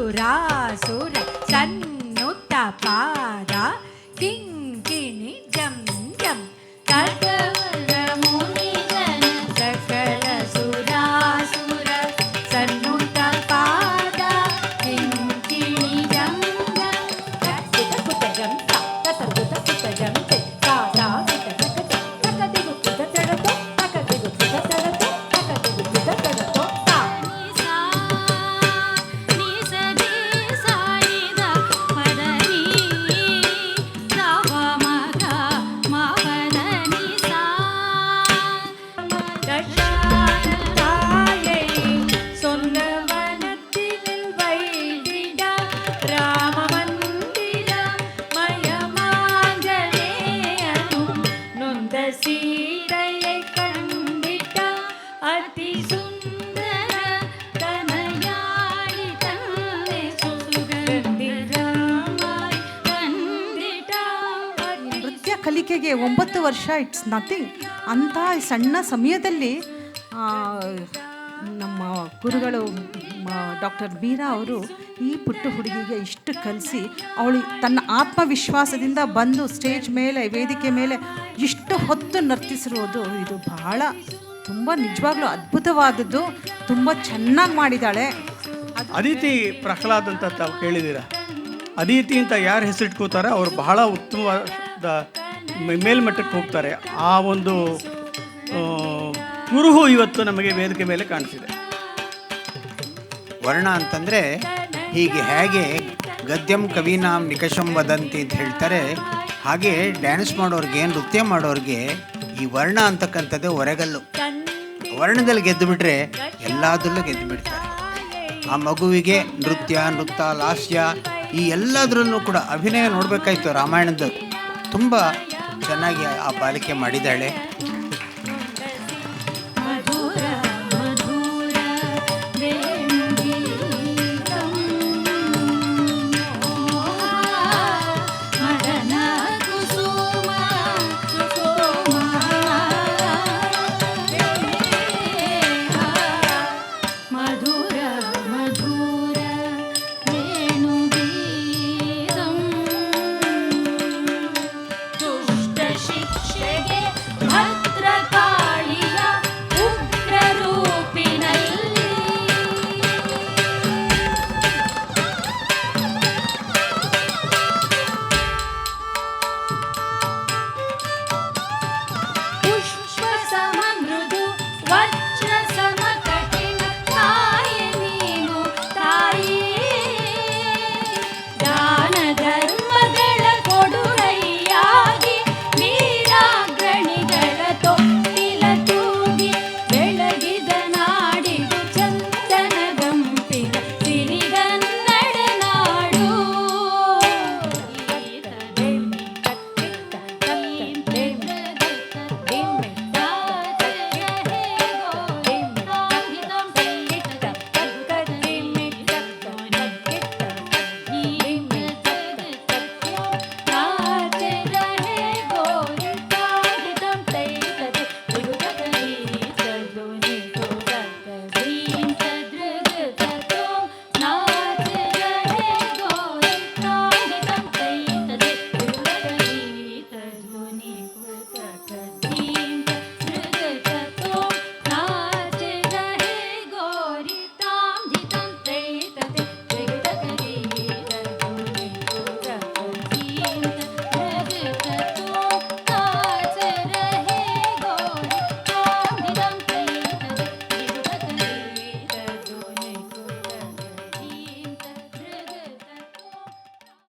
ಸುರಾಸುರ ಸನ್ನುತ ಪಾದ ಕಿಂಕಿಣಿ ಜಂ ಜಂ ಕಟವರ ಮುನಿಜನ ಸಕಲ ಸುರಾಸುರ ಸನ್ನುತ ಪಾದ ಕಿಂಕಿಣಿ ಜಂ ಜಂ ಕಟಕುತ ಕುತ ಜಂ ಕಟಕುತ ಕುತ ಜಂ ಸಾದಾ ಕುತ ಕಟ ಕಟದಿಗು ಕುತ ತಡತೋ ಕಟದಿಗು ಕುತ ತಡತೋ ಕಟದಿಗು ಕುತ ತಡತೋ சீதையை கண்டிட்ட அதி சுந்தர தனயாளி தன்னை ಸುಗಂಧಿರಾಮಾಯ್ ಕಂಡಿಟ. ನೃತ್ಯ ಕಲಿಕೆಗೆ 9 ವರ್ಷ ಇಟ್ಸ್ ನಥಿಂಗ್. ಅಂಥ ಸಣ್ಣ ಸಮಯದಲ್ಲಿ ನಮ್ಮ ಗುರುಗಳು ಡಾಕ್ಟರ್ ಬೀರಾ ಅವರು ಈ ಪುಟ್ಟ ಹುಡುಗಿಗೆ ಇಷ್ಟು ಕಲಿಸಿ ಅವಳು ತನ್ನ ಆತ್ಮವಿಶ್ವಾಸದಿಂದ ಬಂದು ಸ್ಟೇಜ್ ಮೇಲೆ ವೇದಿಕೆ ಮೇಲೆ ಇಷ್ಟು ಹೊತ್ತು ನರ್ತಿಸಿರೋದು ಇದು ಬಹಳ ತುಂಬ ನಿಜವಾಗ್ಲೂ ಅದ್ಭುತವಾದದ್ದು. ತುಂಬ ಚೆನ್ನಾಗಿ ಮಾಡಿದ್ದಾಳೆ. ಅದಿತಿ ಪ್ರಹ್ಲಾದ್ ಅಂತ ತಾವು ಕೇಳಿದ್ದೀರಾ. ಅದಿತಿ ಅಂತ ಯಾರು ಹೆಸರಿಟ್ಕೋತಾರೆ ಅವರು ಬಹಳ ಉತ್ತಮವಾದ ಮೇಲ್ಮಟ್ಟಕ್ಕೆ ಹೋಗ್ತಾರೆ. ಆ ಒಂದು ಕುರುಹು ಇವತ್ತು ನಮಗೆ ವೇದಿಕೆ ಮೇಲೆ ಕಾಣಿಸಿದೆ. ವರ್ಣ ಅಂತಂದರೆ ಹೀಗೆ ಹೇಗೆ ಗದ್ಯಂ ಕವೀನಾಂ ನಿಕಷಂ ವದಂತಿ ಅಂತ ಹೇಳ್ತಾರೆ, ಹಾಗೆ ಡ್ಯಾನ್ಸ್ ಮಾಡೋರಿಗೆ ನೃತ್ಯ ಮಾಡೋರಿಗೆ ಈ ವರ್ಣ ಅಂತಕ್ಕಂಥದ್ದೇ ಹೊರಗಲ್ಲು. ವರ್ಣದಲ್ಲಿ ಗೆದ್ದು ಬಿಟ್ಟರೆ ಎಲ್ಲದರಲ್ಲೂ ಗೆದ್ದು ಬಿಡ್ತಾರೆ. ಆ ಮಗುವಿಗೆ ನೃತ್ಯ ಲಾಸ್ಯ ಈ ಎಲ್ಲದರಲ್ಲೂ ಕೂಡ ಅಭಿನಯ ನೋಡಬೇಕಾಯ್ತು. ರಾಮಾಯಣದ ತುಂಬ ಚೆನ್ನಾಗಿ ಆ ಬಾಲಿಕೆ ಮಾಡಿದ್ದಾಳೆ.